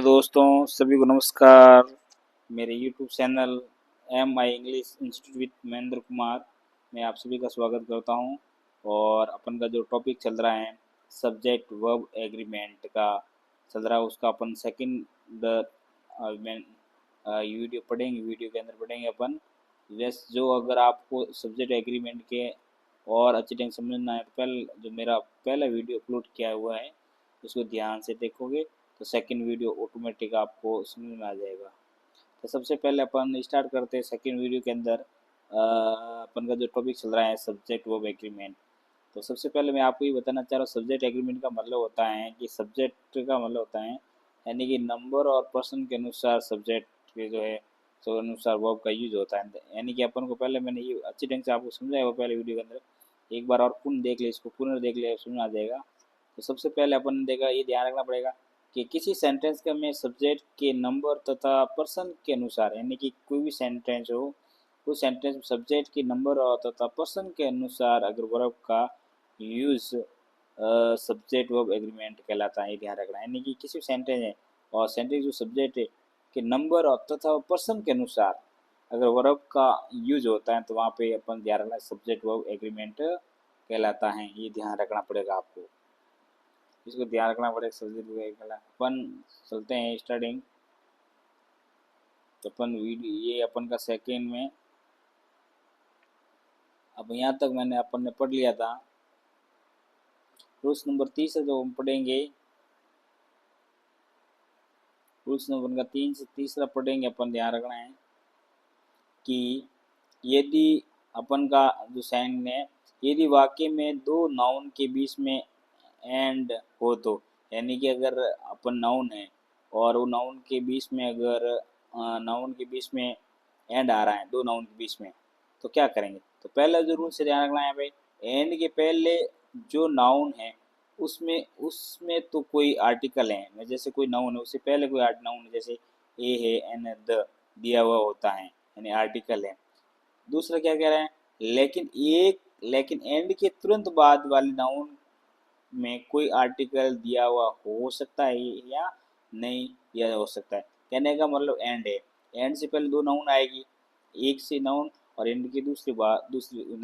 Hello दोस्तों, सभी को नमस्कार। मेरे YouTube channel MI English institute with Mahendra Kumar में आप सभी का स्वागत करता हूं। और अपन का जो टॉपिक चल रहा है सब्जेक्ट वर्ब एग्रीमेंट का चल रहा है, उसका अपन सेकंड वीडियो पढ़ेंगे। वीडियो के अंदर पढ़ेंगे अपन जैसे जो अगर आपको सब्जेक्ट एग्रीमेंट के और अच्छी ढंग समझना है तो पहले जो मेरा पहला वीडियो अपलोड किया हुआ है उसको ध्यान से देखोगे तो सेकंड वीडियो ऑटोमेटिक आपको समझ में आ जाएगा। तो सबसे पहले अपन स्टार्ट करते हैं सेकंड वीडियो के अंदर। अपन का जो टॉपिक चल रहा है सब्जेक्ट वर्ब एग्रीमेंट। तो सबसे पहले मैं आपको ये बताना चाह रहा हूँ सब्जेक्ट एग्रीमेंट का मतलब होता है कि सब्जेक्ट का मतलब होता है यानी कि नंबर और पर्सन के अनुसार सब्जेक्ट के जो है तो अनुसार वर्ब का यूज होता है। यानी कि अपन को पहले मैंने ये अच्छी ढंग से आपको समझाया हुआ पहले वीडियो के अंदर, एक बार और पुनः देख ले, इसको पुनः देख ले, समझ आ जाएगा। तो सबसे पहले अपन ने देखा, ये ध्यान रखना पड़ेगा कि किसी सेंटेंस का में सब्जेक्ट के नंबर तथा पर्सन के अनुसार, यानी कि कोई भी सेंटेंस हो उस सेंटेंस में सब्जेक्ट के नंबर और तथा पर्सन के अनुसार अगर वर्ब का यूज सब्जेक्ट वर्ब एग्रीमेंट कहलाता है। ये ध्यान रखना है, यानी कि किसी सेंटेंस है और सेंटेंस जो सब्जेक्ट है के नंबर और तथा पर्सन के अनुसार अगर वर्ब का यूज होता है तो वहाँ पे अपन ध्यान रखना सब्जेक्ट वर्ब एग्रीमेंट कहलाता है। ये ध्यान रखना पड़ेगा आपको, इसको ध्यान रखना पड़ेगा सब्जेक्ट वर्ब। अपन चलते हैं स्टार्टिंग। तो अपन वीडियो ये अपन का सेकेंड में, अब यहाँ तक मैंने अपन ने पढ़ लिया था। रूल्स नंबर 30 है जो हम पढ़ेंगे, रूल्स नंबर का 3 से तीसरा पढ़ेंगे। अपन ध्यान रखना है कि यदि अपन का जो साइन है, यदि वाक्य में दो नाउन के बीच में एंड हो तो, यानी कि अगर अपन नाउन है और वो नाउन के बीच में अगर नाउन के बीच में एंड आ रहा है दो नाउन के बीच में, तो क्या करेंगे। तो पहला जो रूल से ध्यान रखना है भाई, एंड के पहले जो नाउन है उसमें उसमें तो कोई आर्टिकल है, जैसे कोई नाउन है उससे पहले कोई नाउन है, जैसे ए है एन द दिया हुआ होता है यानी आर्टिकल है। दूसरा क्या कह रहा है, लेकिन एंड के तुरंत बाद वाले नाउन में कोई आर्टिकल दिया हुआ हो सकता है या नहीं, यह हो सकता है। कहने का मतलब एंड है, एंड से पहले दो नाउन आएगी, एक से नाउन, और एंड की दूसरी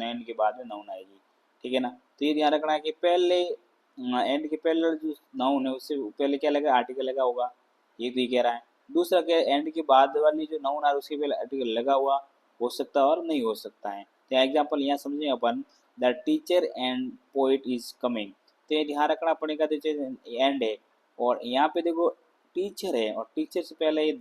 एंड के बाद में नाउन आएगी, ठीक है ना। तो ये ध्यान रखना है कि पहले एंड के पहले जो नाउन है उससे पहले क्या लगा, आर्टिकल लगा होगा, ये तो ये कह रहा है। दूसरा क्या, एंड के बाद वाली जो नाउन आ रहा है उसके पहले आर्टिकल लगा हुआ हो सकता है और नहीं हो सकता है। तो एग्जाम्पल यहाँ समझें अपन, the teacher and poet is coming. तो ये ध्यान रखना पड़ेगा, टीचर एंड है और यहाँ पे देखो टीचर है और टीचर से पहले ये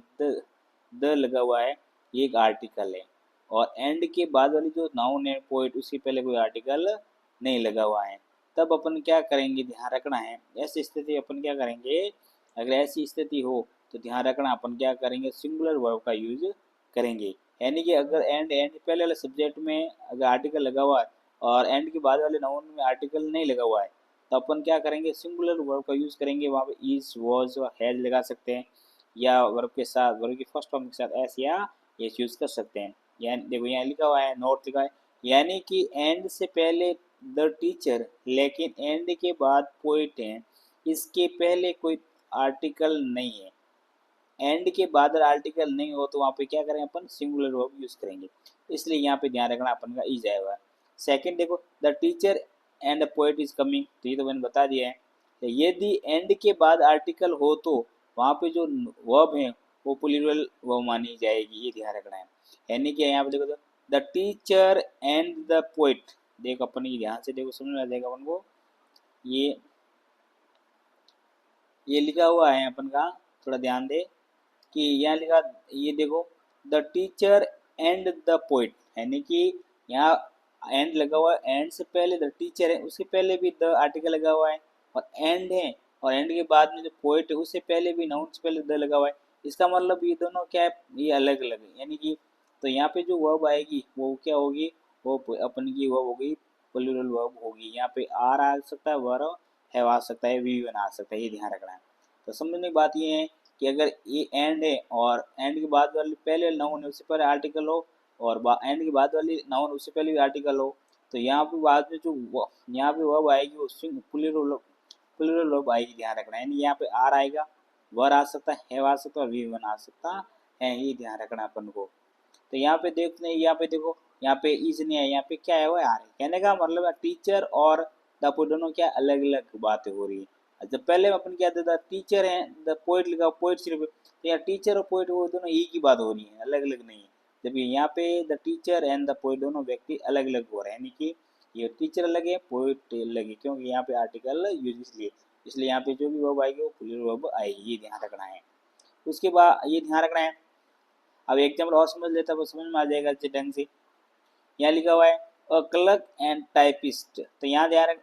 द लगा हुआ है, ये एक आर्टिकल है। और एंड के बाद वाली जो नाउन है पोइट, उसके पहले कोई आर्टिकल नहीं लगा हुआ है। तब अपन क्या करेंगे, ध्यान रखना है ऐसी स्थिति अपन क्या करेंगे, अगर ऐसी स्थिति हो तो ध्यान रखना अपन क्या करेंगे, सिंगुलर वर्ब का यूज करेंगे। यानी कि अगर एंड पहले वाले सब्जेक्ट में अगर आर्टिकल लगा हुआ है और एंड के बाद वाले नाउन में आर्टिकल नहीं लगा हुआ है तो अपन क्या करेंगे, सिंगुलर वर्ब का यूज करेंगे। वहाँ पे इज वॉज और हैज लगा सकते हैं, या वर्ब के साथ वर्ब की फर्स्ट फॉर्म के साथ एस या एस यूज कर सकते हैं। यानी देखो यहाँ लिखा हुआ है, नोट लिखा है, यानी कि एंड से पहले द टीचर लेकिन एंड के बाद पोइट है, इसके पहले कोई आर्टिकल नहीं है। एंड के बाद आर्टिकल नहीं हो तो वहाँ पे क्या करेंगे, अपन सिंगुलर वर्ब यूज करेंगे। इसलिए यहाँ पे ध्यान रखना अपन का इज आएगा। सेकंड देखो, the teacher and the poet is coming, तो ये तो मैंने बता दिया है। तो यदि एंड के बाद आर्टिकल हो तो वहाँ पे जो वर्ब है वो प्लूरल वर्ब मानी जाएगी, ये ध्यान रखना है। यानी कि यहाँ पे देखो, the teacher and the poet, देखो अपन ये ध्यान से देखो, समझ में आ जाएगा अपन को। ये लिखा हुआ है अपन का, थोड़ा ध्यान दे कि यहाँ लिखा, ये देखो the teacher and the poet, यानी कि यहाँ एंड लगा हुआ है, एंड से पहले द टीचर है उसके पहले भी द आर्टिकल लगा हुआ है, और एंड है और एंड के बाद में जो पोइट है उससे पहले भी नाउन से पहले द लगा हुआ है। इसका मतलब ये दोनों क्या है, ये अलग अलग है। यानी कि तो यहाँ पे जो वर्ब आएगी वो क्या होगी, वो अपन की वर्ब होगी प्लूरल वर्ब होगी। यहाँ पे आर आ सकता है, वर्ब है आ सकता है, वी वन आ सकता है, ये ध्यान रखना है। तो समझने की बात ये है कि अगर ये एंड है और एंड के बाद वाली पहले नाउन है उससे पहले आर्टिकल हो, और एंड के बाद वाली नाउन उससे पहले भी आर्टिकल हो, तो यहाँ पे बाद में जो यहाँ पे वर्ब आएगी वो प्लूरल वर्ब आएगी, ध्यान रखना है। यानी यहाँ पे आर आएगा वर आ सकता है, हैव आ सकता है और वी वन आ सकता है, ये ध्यान रखना अपन को। तो यहाँ पे देखते हैं, यहाँ पे देखो, यहाँ पे इज नहीं है, यहाँ पे क्या है, वो आ रही है। कहने का मतलब है टीचर और द पोएट दोनों क्या अलग अलग बातें हो रही है। जब पहले अपन क्या था, टीचर है, द पोएट लिखा, पोएट सिर्फ, तो यहाँ टीचर और पोएट वो दोनों एक ही बात हो रही है, अलग अलग नहीं है। जबकि यहाँ पे the teacher and the poet दोनों व्यक्ति अलग अलग हो रहे हैं, यानी कि ये टीचर अलग है, पोएट अलग है, क्योंकि यहाँ पे आर्टिकल यूज इसलिए, इसलिए यहाँ पे जो भी वर्ब आएगी वो प्लूरल वर्ब आएगी, ये ध्यान रखना है। उसके बाद ये ध्यान रखना है। अब एग्जाम्पल और समझ लेता है, वो समझ में आ जाएगा अच्छे ढंग से। यहाँ लिखा हुआ है अ क्लर्क एंड टाइपिस्ट, तो यहाँ ध्यान रख,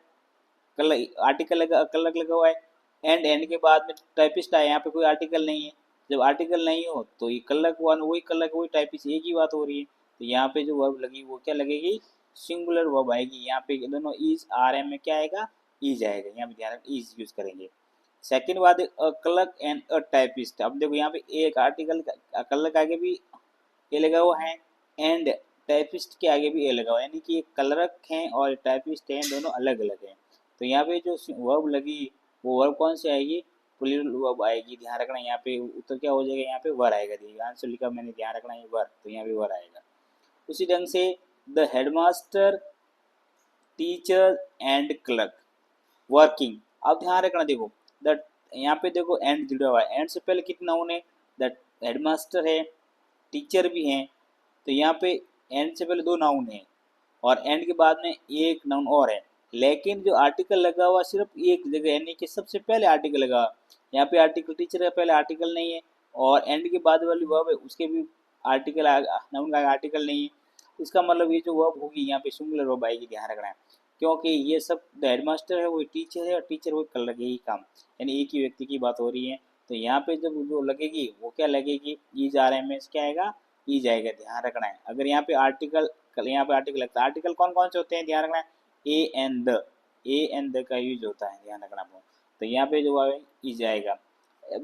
क्लर्क आर्टिकल लगा, क्लर्क लगा हुआ है, एंड के बाद में टाइपिस्ट आया, यहाँ पे कोई आर्टिकल नहीं है। जब आर्टिकल नहीं हो तो ये क्लर्क वन वही क्लर्क वही टाइपिस्ट, एक ही बात हो रही है। तो यहाँ पे जो वर्ब लगी वो क्या लगेगी, सिंगुलर वर्ब आएगी। यहाँ पे दोनों इज आर एम में क्या आएगा, इज आएगा, यहाँ पे ध्यान रख इज यूज करेंगे। सेकेंड बात है a clerk and a typist. अब देखो यहाँ पे एक आर्टिकल क्लर्क आगे भी ए लगा हुआ है एंड टाइपिस्ट के आगे भी ए लगा हुआ है, यानी कि क्लर्क हैं और टाइपिस्ट हैं, दोनों अलग अलग हैं। तो यहाँ पे जो वर्ब लगी वो वर्ब कौन सी आएगी, प्लूरल वर्ब आएगी। ध्यान रखना यहाँ पे उत्तर क्या हो जाएगा, यहाँ पे वर आएगा। देखिए आंसर लिखा मैंने, ध्यान रखना ये वर, तो यहाँ पे वर आएगा। उसी ढंग से the headmaster, teacher and clerk working. अब ध्यान रखना, देखो द, यहाँ पे देखो एंड जुड़ा हुआ है, एंड से पहले कितना नाउन है, द हेडमास्टर है, टीचर भी हैं, तो यहाँ पे एंड से पहले दो नाउन है और एंड के बाद में एक नाउन और है। लेकिन जो आर्टिकल लगा हुआ सिर्फ एक जगह, यानी कि सबसे पहले आर्टिकल लगा, यहाँ पे आर्टिकल टीचर का पहले आर्टिकल नहीं है और एंड के बाद वाली वर्ब है उसके भी आर्टिकल, नाउन का आर्टिकल नहीं है। इसका मतलब ये जो वर्ब होगी यहाँ पे सिंगुलर वर्ब आएगी, ध्यान रखना है। क्योंकि ये सब द हेडमास्टर है वो टीचर है और टीचर वो कर लगे ही काम, यानी एक ही व्यक्ति की बात हो रही है। तो यहाँ पे जब जो लगेगी वो क्या लगेगी, ईज आर एम एस क्या आएगा, ई जाएगा, ध्यान रखना है। अगर यहाँ पे आर्टिकल, यहाँ पे आर्टिकल लगता है, आर्टिकल कौन कौन से होते हैं ध्यान रखना है, A and the, A and the का यूज होता है, ध्यान रखना आपको। तो यहाँ पे जो है ई जाएगा।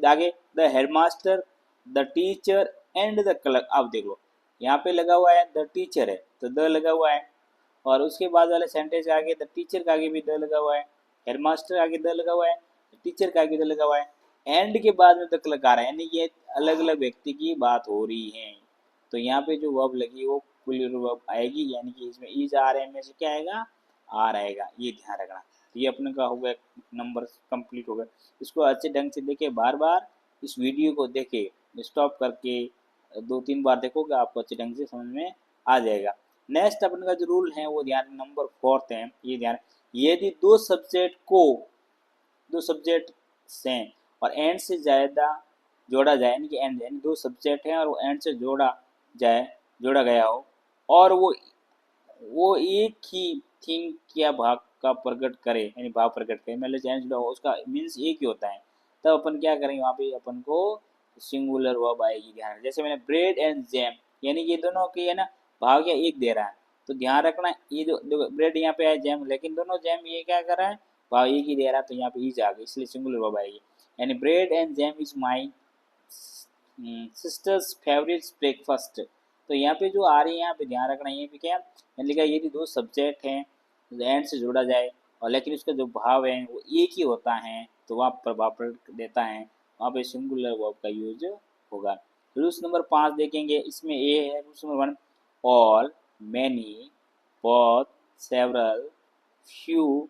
आगे the headmaster, the teacher and the clerk. अब देखो यहाँ पे लगा हुआ है द टीचर है तो द लगा हुआ है, और उसके बाद वाले सेंटेंस के आगे द टीचर का आगे भी द लगा हुआ है, हेडमास्टर आगे द लगा हुआ है, टीचर का आगे द लगा हुआ है, एंड के बाद में द क्लर्क आ रहा है, यानी ये अलग अलग व्यक्ति की बात हो रही है। तो यहाँ पे जो वर्ब लगी वो प्लूरल वर्ब आएगी, यानी कि इसमें इज आर एम में से क्या आएगा, आर आएगा, ये ध्यान रखना। तो ये अपने का हो गया, नंबर कंप्लीट हो गया। इसको अच्छे ढंग से देखे, बार बार इस वीडियो को देखे, स्टॉप करके 2-3 बार देखोगे आपको अच्छे ढंग से समझ में आ जाएगा। नेक्स्ट अपन का जो रूल है वो ध्यान, नंबर 4 है, ये ध्यान, यदि दो सब्जेक्ट हैं और एंड से ज़्यादा जोड़ा जाए, यानी कि एंड यानी दो सब्जेक्ट हैं और वो एंड से जोड़ा गया हो और वो एक ही थिंग या भाग का प्रकट करे, यानी भाव प्रकट करे, मतलब एंड जुड़ा हो उसका मीन्स एक ही होता है, तब अपन क्या करेंगे, वहाँ पे अपन को सिंगुलर वर्ब आएगी। ध्यान, जैसे मैंने ब्रेड एंड जैम, यानी ये दोनों की है ना भाव क्या एक दे रहा है, तो ध्यान रखना ये जो ब्रेड यहाँ पे है जैम, लेकिन दोनों जैम ये क्या कर रहा है, भाव एक ही दे रहा है, तो यहाँ पे ईज आ गई, इसलिए सिंगुलर वर्ब आएगी। यानी bread and jam is my sisters favourite breakfast. तो यहाँ पे जो आ रही है, यहाँ पे ध्यान रखना, ये भी क्या मैंने लिखा, यदि दो सब्जेक्ट हैं एंड से जोड़ा जाए और लेकिन उसका जो भाव है वो एक ही होता है, तो वहाँ प्रभाव देता है, वहाँ पे सिंगुलर वर्ब का यूज होगा। रूल्स नंबर 5 देखेंगे, इसमें ए है rules number 1, all, many, both, several, few,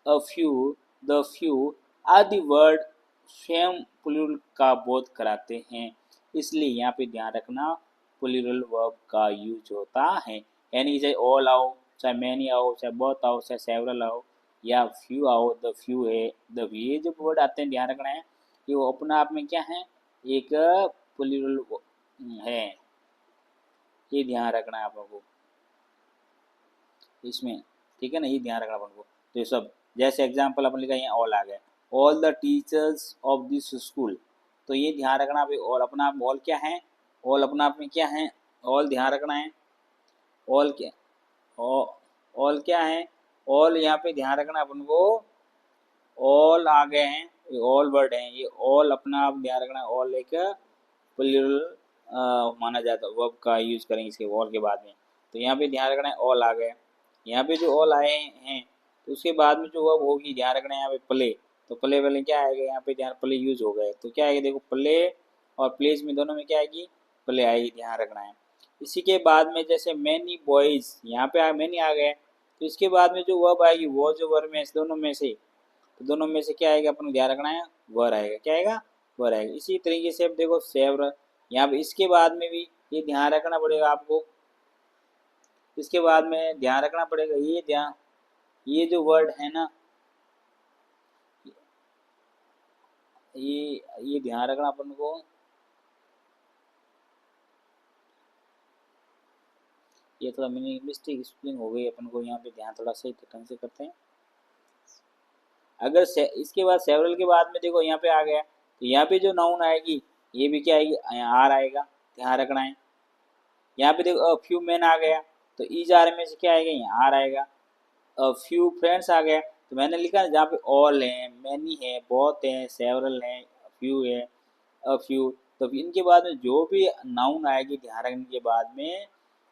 a few, the few आदि वर्ड स्वयं प्लूरल का बोध कराते हैं, इसलिए यहाँ पे ध्यान रखना प्लूरल वर्ब का यूज होता है। यानी चाहे ऑल आओ, चाहे मैनी आओ, चाहे बोथ आओ, चाहे सेवरल आओ या फ्यू आओ, द फ्यू है, द ये जो वर्ड आते हैं ध्यान रखना है कि वो अपना आप में क्या है, एक प्लूरल है, ये ध्यान रखना है आप लोगों को इसमें, ठीक है ना, ये ध्यान रखना अपन को। तो ये सब जैसे एग्जाम्पल अपन लिखा यहाँ ऑल आ गए, all the teachers of this school, तो ये ध्यान रखना भाई, ऑल अपना आप ऑल क्या है, ऑल अपना आप में क्या है, ऑल ध्यान रखना है, ऑल क्या, ऑल क्या है, ऑल यहाँ पे ध्यान रखना अपन को, ऑल आ गए हैं, ये ऑल वर्ड है, ये ऑल अपना आप ध्यान रखना, ऑल एक प्लूरल माना जाता है, वर्ब का यूज करेंगे इसके ऑल के बाद में। तो यहाँ पे ध्यान रखना है ऑल आ गए, यहाँ पे जो ऑल आए हैं तो उसके बाद में जो वर्ब होगी ध्यान रखना है यहाँ पे प्ले, तो प्ले वाले क्या आएगा यहाँ पे, ध्यान प्ले यूज हो गए तो क्या आएगा, देखो प्ले और प्लेस में दोनों में क्या आएगी, प्ले आएगी, ध्यान रखना है। इसी के बाद में जैसे मैनी बॉयज, यहाँ पे मैनी आ गया, तो इसके बाद में जो वर्ब आएगी वो जो वर्ब में दोनों में से, तो दोनों में से क्या आएगा अपन को ध्यान रखना है, वर आएगा, क्या आएगा, वर आएगा। इसी तरीके से अब देखो सेवरल, यहाँ पे इसके बाद में भी ये ध्यान रखना पड़ेगा आपको, इसके बाद में ध्यान रखना पड़ेगा ये जो वर्ड है ना, ये ध्यान रखना अपन को, ये थोड़ा मिनी मिस्टेक स्पेलिंग हो गई अपन को, यहाँ पे ध्यान थोड़ा सही ढंग से करते हैं। अगर इसके बाद सेवरल के बाद में देखो यहाँ पे आ गया, तो यहाँ पे जो नाउन आएगी ये भी क्या आएगी, आर आएगा, ध्यान रखना है। यहाँ पे देखो फ्यू मैन आ गया, तो ईज आर में से क्या आएगा, यहाँ आर आएगा। फ्यू फ्रेंड्स आ गया, तो मैंने लिखा जहाँ पे ऑल है, मैनी है, बहुत है, सेवरल है, फ्यू है, फ्यू, तो इनके बाद में जो भी नाउन आएगी ध्यान रखने के बाद में,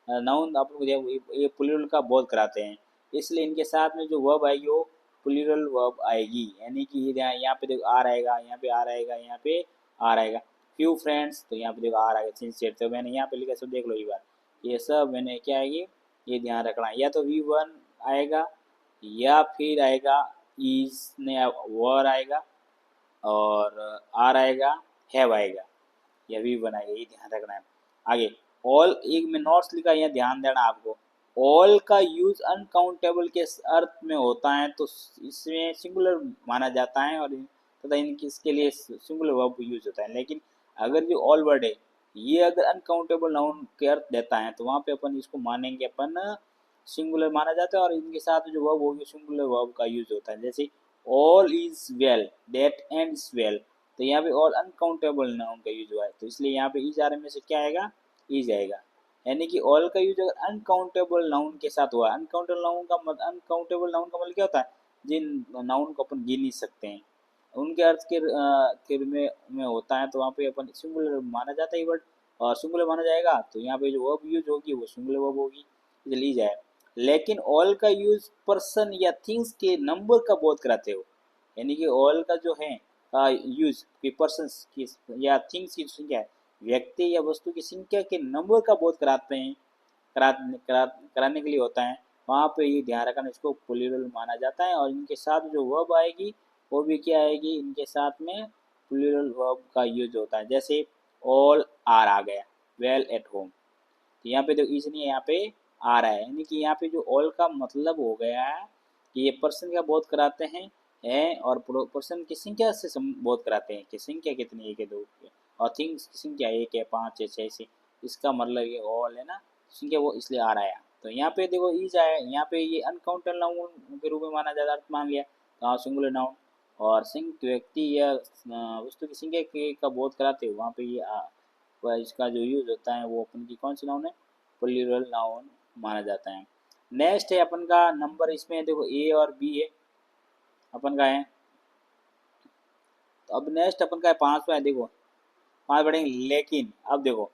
नाउन आप लोग ये प्लूरल का बोध कराते हैं, इसलिए इनके साथ में जो वर्ब आएगी वो प्लूरल वर्ब आएगी, यानी कि ये यहाँ पे देखो आर आएगा, यहाँ पे आर आएगा, यहाँ पे आर आएगा। फ्यू फ्रेंड्स, तो यहाँ पे देखो आर आएगा, सिंसियर, तो मैंने यहाँ पे लिखा, सब देख लो एक बार, ये सब मैंने क्या आएगी, ये ध्यान रखना है। या तो V1 आएगा या फिर आएगा इज ने वर आएगा, और आर आएगा, हैव आएगा, या V1 आएगा, ये ध्यान रखना है। आगे ऑल, एक में नोट्स लिखा, यहाँ ध्यान देना आपको, ऑल का यूज अनकाउंटेबल के अर्थ में होता है, तो इसमें सिंगुलर माना जाता है, और तथा इनकी इसके लिए सिंगुलर वर्ब यूज होता है। लेकिन अगर जो ऑल वर्ड है ये अगर अनकाउंटेबल नाउन के अर्थ देता है, तो वहाँ पे अपन इसको मानेंगे, अपन सिंगुलर माना जाता है, और इनके साथ जो वर्ब होगी सिंगुलर वर्ब का यूज होता है। जैसे all is well, that ends well, तो यहाँ पे ऑल अनकाउंटेबल नाउन का यूज हुआ है, तो इसलिए यहाँ पे इज आर में से क्या आएगा, इज आएगा। यानी कि ऑल का यूज अगर अनकाउंटेबल नाउन के साथ हुआ, अनकाउंटेबल नाउन का मतलब क्या होता है, जिन नाउन को अपन गिन नहीं सकते हैं, उनके अर्थ के में होता है, तो वहाँ पे अपन सिंगुलर माना जाता है वर्ड, और सिंगुलर माना जाएगा तो यहाँ पे जो वर्ब यूज होगी वो सिंगुलर वर्ब होगी, इसलिए जाए। लेकिन ऑल का यूज पर्सन या थिंग्स के नंबर का बोध कराते हो, यानी कि ऑल का जो है यूज पर्सन की या थिंग्स की संख्या है, व्यक्ति या वस्तु की संख्या के नंबर का बोध कराते हैं, कराने के लिए होता है, वहाँ पे ये ध्यान रखना, इसको प्लूरल माना जाता है। और इनके साथ जो वर्ब आएगी वो भी क्या आएगी, इनके साथ में प्लूरल वर्ब का यूज होता है। जैसे ऑल आर आ गया, वेल एट होम, तो यहाँ पे देखो इज नहीं है, यहाँ पे आ रहा है, यानी कि यहाँ पे जो ऑल का मतलब हो गया है कि ये पर्सन का बोध कराते हैं, और पर्सन की संख्या से बोध कराते हैं कि संख्या कितनी, एक है, दो है, और थिंग्स की संख्या एक है, पाँच है, छः से, इसका मतलब ये ऑल है ना संख्या, वो इसलिए आ रहा है। तो यहाँ पे देखो ईज आया, यहाँ पे ये अनकाउंटेबल नाउन के रूप में माना जाता, अर्थ मान लिया, तो सिंगुलर नाउन, और व्यक्ति या वस्तु की संख्या का बोध कराते हैं, वहाँ पे ये इसका जो यूज होता है वो अपन की कौन सी नाउन है, प्लूरल नाउन माना जाता है। नेक्स्ट है अपन का नंबर, इसमें देखो ए और बी है अपन का है, तो अब नेक्स्ट अपन का है 5वां है, देखो 5 पढ़ेंगे। लेकिन अब देखो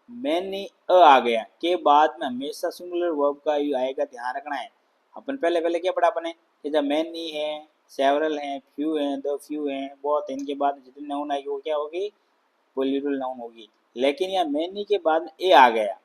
मैनी आ गया के बाद में हमेशा सिंगुलर वर्ब का आएगा, ध्यान रखना है। अपन पहले पहले क्या पढ़ा अपने कि जब मैनी है, सेवरल है, फ्यू है, द फ्यू है, बहुत है, इनके बाद जितनी नाउन आएगी वो क्या होगी, प्लूरल नाउन होगी। लेकिन यहाँ मैनी के बाद में ए आ गया,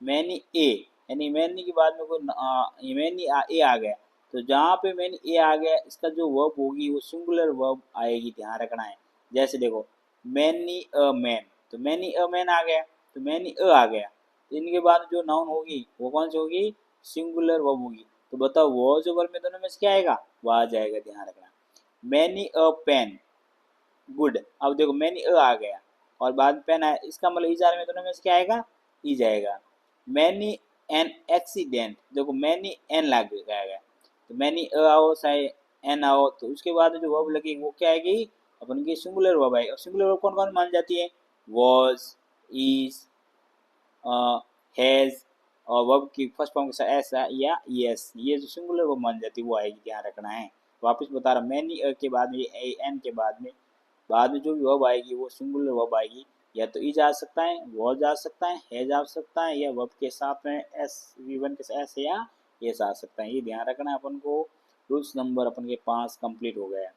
मैनी ए, यानी मैनी के बाद में कोई मैनी ए आ गया, तो जहाँ पे मैनी ए आ गया इसका जो वर्ब होगी वो सिंगुलर वर्ब आएगी, ध्यान रखना है। जैसे देखो मैनी अ मैन, तो मैनी अ मैन आ गया, तो मैनी अ आ गया, इनके बाद जो नाउन होगी वो कौन सी होगी, सिंगुलर वर्ब होगी। तो बताओ वो जो वर्ब में दोनों में से क्या आएगा, वो आ जाएगा, ध्यान रखना। मैनी अ पेन, गुड, अब देखो मैनी अ आ गया और बाद में पेन आया, इसका मतलब इजार में दोनों में से क्या आएगा, ई जाएगा। मैनी एन एक्सीडेंट, देखो मैनी एन लग गया, तो मैनी अ आओ चाहे एन आओ, तो उसके बाद जो वर्ब लगेगी वो क्या आएगी, अपन की सिंगुलर वर्ब आएगी। और सिंगुलर वर्ब कौन कौन मान जाती है, वॉज, इज, हैज, और वर्ब की फर्स्ट फॉर्म के साथ एस या यस, ये जो सिंगुलर वर्ब मान जाती है वो आएगी, ध्यान रखना है। वापस बता रहा, मैनी अ के बाद में ये एन के बाद में जो भी वर्ब आएगी वो सिंगुलर वर्ब आएगी, या तो ई जा सकता है, वो जा सकता है, जा सकता है, या वर्ब के साथ में एस, V1 के साथ एस या एस आ सकता है, ये ध्यान रखना है अपन को। रूल्स नंबर अपन के 5 कंप्लीट हो गया।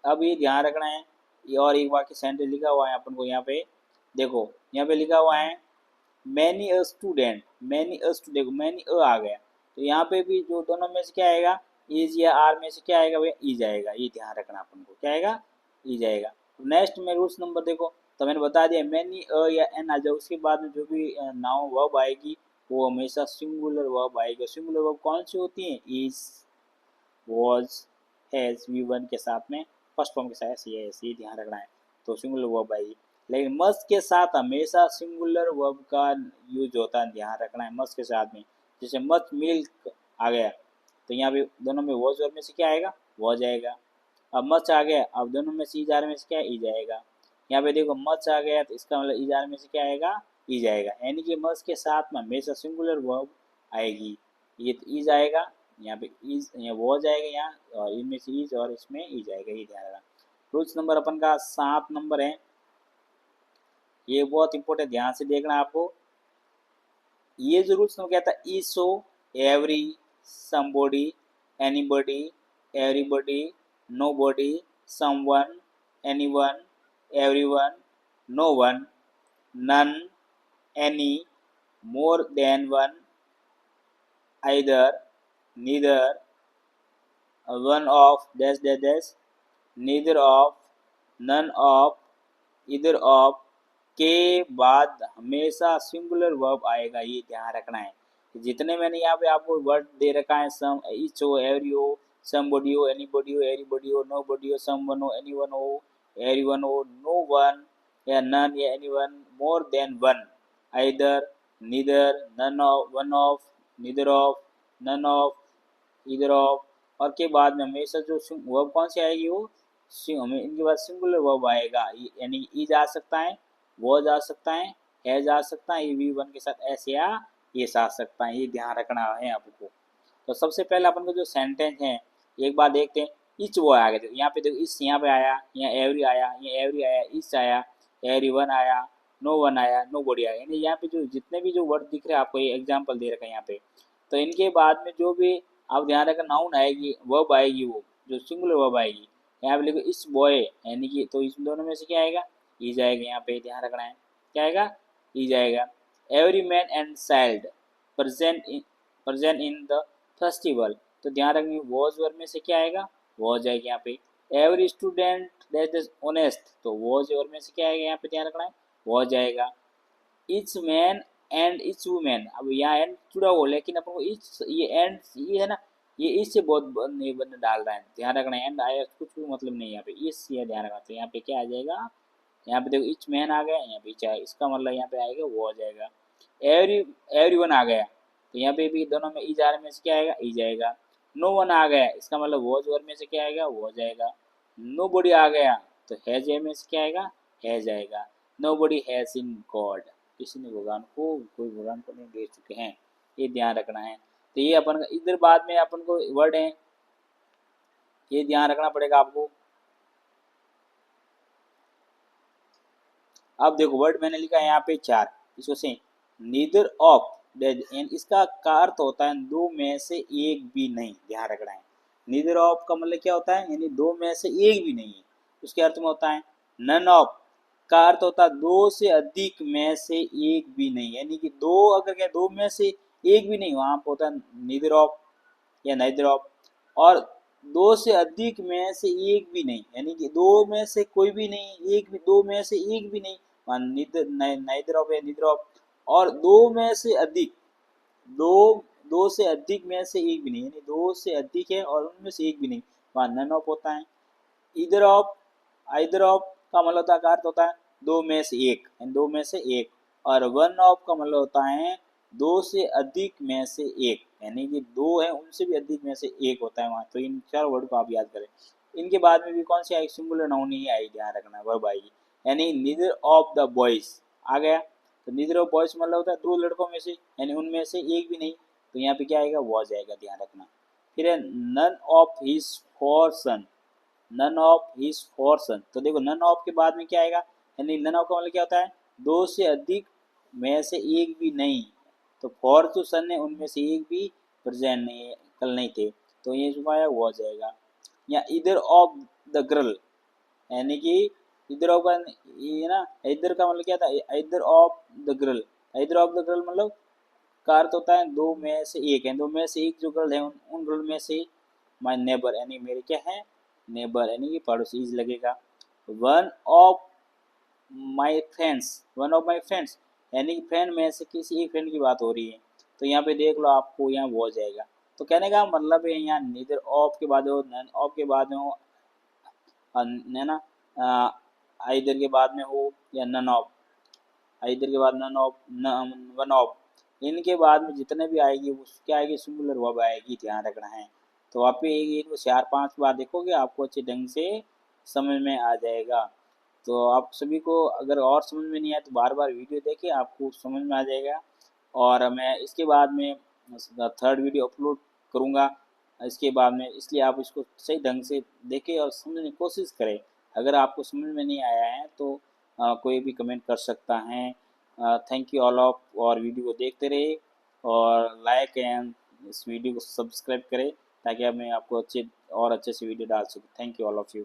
अब ये ध्यान रखना है, ये और एक वाक्य सेंटेंस लिखा हुआ है अपन को यहाँ पे, देखो यहाँ पे लिखा हुआ है many a student, many a student, देखो मैनी अ आ गया, तो यहाँ पे भी जो दोनों में से क्या आएगा, इज या आर में से क्या आएगा भैया, ई आएगा, ये ध्यान रखना अपन को, क्या आएगा, ई आएगा। नेक्स्ट में रूल्स नंबर देखो, तो मैंने बता दिया मैनी अ या एन आ जाए, उसके बाद में जो भी नाउन वर्ब आएगी वो हमेशा सिंगुलर वर्ब आएगा। सिंगुलर वर्ब कौन सी होती है, is, was, has, V one के साथ में फर्स्ट फॉर्म के साथ सी है, ये ध्यान रखना है, तो सिंगुलर वर्ब आएगी। लेकिन मस्ट के साथ हमेशा सिंगुलर वर्ब का यूज होता है, ध्यान रखना है मस्ट के साथ में। जैसे मस्ट मिल्क आ गया, तो यहाँ पे दोनों में वॉज वर्ब में से क्या आएगा, वॉज आएगा। अब मच आ गया, अब दोनों में से इजार में से क्या ई जाएगा, यहाँ पे देखो मच आ गया तो इसका मतलब इजार में से क्या आएगा, ई जाएगा, यानी कि मच के साथ में हमेशा सिंगुलर वर्ब आएगी, ये तो ई जाएगा, यहाँ पे इज, यहाँ वो जाएगा यहाँ, और इनमें से इज और इसमें ई जाएगा, ये ध्यान रखना। रूल्स नंबर अपन का 7 नंबर है, ये बहुत इंपॉर्टेंट, ध्यान से देखना आपको। ये जो रूल्स नंबर कहता है is so, every, somebody, anybody, everybody, nobody, someone, anyone, everyone, no one, none, any, more than one, either, neither, one of dash dash dash, neither of, none of, either of के बाद हमेशा singular verb आएगा, ये ध्यान रखना है। जितने मैंने यहाँ पे आपको वर्ड दे रखा है, सम, ईच हो, एवरी हो, समबॉडी हो, एनीबॉडी हो, एवरीबॉडी हो, नोबॉडी हो, समवन हो, एनीवन हो, एवरीवन हो, नो वन या नन या anyone, more than one, either, neither, none of, one of, neither of, none of, either of, और के बाद में हमेशा जो वर्ब कौन सी आएगी, वो हमें इनके बाद सिंगुलर वर्ब आएगा, यानी ई जा सकता है, वो जा सकता है जा सकता है, वी वन के साथ एस या ये आ सकता है, ये ध्यान रखना है आपको। तो सबसे पहले अपन को जो सेंटेंस है एक बार देखते हैं, इच वो आ गया, यहाँ पे देखो इस यहाँ पे आया, यहाँ एवरी आया, यहाँ एवरी आया, इच आया, एवरी वन आया, नो वन आया, नो बॉडी आया, यानी यहाँ पे जो जितने भी जो वर्ड दिख रहे हैं आपको, ये एग्जाम्पल दे रखा है यहाँ पे, तो इनके बाद में जो भी आप ध्यान रखना नाउन आएगी, वर्ब आएगी, वो जो सिंगुलर वर्ब आएगी, यहाँ पे लिखो इस बॉय, यानी कि तो इस दोनों में से क्या आएगा, ई जाएगा, यहाँ पे ध्यान रखना है, क्या आएगा, ई जाएगा। Every man and child present in the festival, तो ध्यान रखनी वॉज वर्ब में से क्या आएगा, वॉज आएगा यहाँ पे। Every student that is honest, तो वॉज वर्ब में से क्या आएगा, यहाँ पे ध्यान रखना है, वॉज आएगा। Etch man and each women, अब यहाँ एंड जुड़ा हो, लेकिन अपन को इच, ये एंड ये है ना, ये इससे बहुत बंद डाल रहा है, ध्यान रखना है, एंड आया कुछ भी मतलब नहीं, यहाँ पे इस ये ध्यान रखना, तो यहाँ पे क्या आ जाएगा, यहाँ पे देखो इच मैन आ गया, यहाँ पे इच आएगा, इसका मतलब यहाँ पे आएगा वो आ जाएगा। एवरी वन आ गया, तो यहाँ पे भी दोनों में ई जा में से क्या आएगा, ई जाएगा। नो वन आ गया, इसका मतलब वॉज वर्ड में से क्या आएगा, वो जाएगा। नो बॉडी आ गया, तो हैज में से क्या आएगा, हैज आएगा। Nobody has in God, किसी ने भगवान को, कोई भगवान को नहीं दे चुके हैं, ये ध्यान रखना है। तो ये अपन इधर बाद में अपन को वर्ड है, ये ध्यान रखना पड़ेगा आपको। अब देखो वर्ड मैंने लिखा है यहाँ पे 4, इसको से नीदर ऑफ, इसका का अर्थ होता है दो में से एक भी नहीं, ध्यान रखना है। नीदर ऑफ का मतलब क्या होता है, यानी दो में से एक भी नहीं है, उसके अर्थ में होता है। नन ऑफ का अर्थ होता है दो से अधिक में से एक भी नहीं, यानी कि दो अगर क्या दो में से एक भी नहीं, वहां पर होता है नीदर ऑफ या नाइदर ऑफ। और दो से अधिक में से एक भी नहीं, यानी कि दो में से कोई भी नहीं, एक भी, दो में से एक भी नहीं, नाइदर ऑफ या नीदर ऑफ। और दो में से अधिक, दो दो से अधिक में से एक भी नहीं, यानी दो से अधिक है और उनमें से एक भी नहीं, वहां नन ऑफ होता है। इधर ऑफ, आइदर ऑफ का मतलब का अर्थ होता है दो में से एक, दो में से एक। और वन ऑफ का मतलब होता है दो से अधिक में से एक, यानी कि दो है उनसे भी अधिक में से एक होता है वहां। तो इन 4 वर्ड को आप याद करें। इनके बाद में भी कौन सी आएगी, सिंगुलर नाउन ही आई, ध्यान रखना, वर्ब आएगी। यानी नीदर ऑफ द बॉयज आ गया, तो नीदर ऑफ बॉयज मतलब होता है दो लड़कों में से, यानी उनमें से एक भी नहीं, तो यहाँ पे क्या आएगा, वॉज आएगा, ध्यान रखना। फिर है none of his 4 son, none of his 4 son, तो देखो नन ऑफ के बाद में क्या आएगा, यानी नन ऑफ का मतलब क्या होता है दो से अधिक में से एक भी नहीं, तो 4 जो सन है उनमें से एक भी प्रेजेंट नहीं है, कल नहीं थे, तो ये जो आया वो आ जाएगा। या इधर ऑफ द गर्ल, यानी कि इधर ऑफ का ये ना, इधर का मतलब क्या था, इधर ऑफ द गर्ल, इधर ऑफ द गर्ल मतलब का अर्थ होता है दो में से एक है, दो में से एक जो गर्ल है उन गर्ल में से माय नेबर यानी मेरे क्या है नेबर यानी कि पड़ोसी इज लगेगा। One of my friends, one of my friends यानी कि फ्रेंड में से किसी एक फ्रेंड की बात हो रही है, तो यहाँ पे देख लो आपको यहाँ वो हो जाएगा। तो कहने का मतलब है यहाँ नीदर ऑफ के बाद हो, नन ऑफ के बाद में हो, है ना, आइदर के बाद में हो या नन ऑफ, आइदर के बाद नन ऑफ, वन ऑफ, इनके बाद में जितने भी आएगी वो क्या आएगी, सिंगुलर वर्ब आएगी, ध्यान रखना है। तो आप इनको 4-5 बार देखोगे आपको अच्छे ढंग से समझ में आ जाएगा। तो आप सभी को अगर और समझ में नहीं आए तो बार बार वीडियो देखिए, आपको समझ में आ जाएगा। और मैं इसके बाद में थर्ड वीडियो अपलोड करूँगा इसके बाद में, इसलिए आप इसको सही ढंग से देखें और समझने की कोशिश करें। अगर आपको समझ में नहीं आया है तो कोई भी कमेंट कर सकता है। थैंक यू ऑल ऑफ, और वीडियो को देखते रहे और लाइक एंड इस वीडियो को सब्सक्राइब करें ताकि मैं आपको अच्छे से वीडियो डाल सकूँ। Thank you all of you.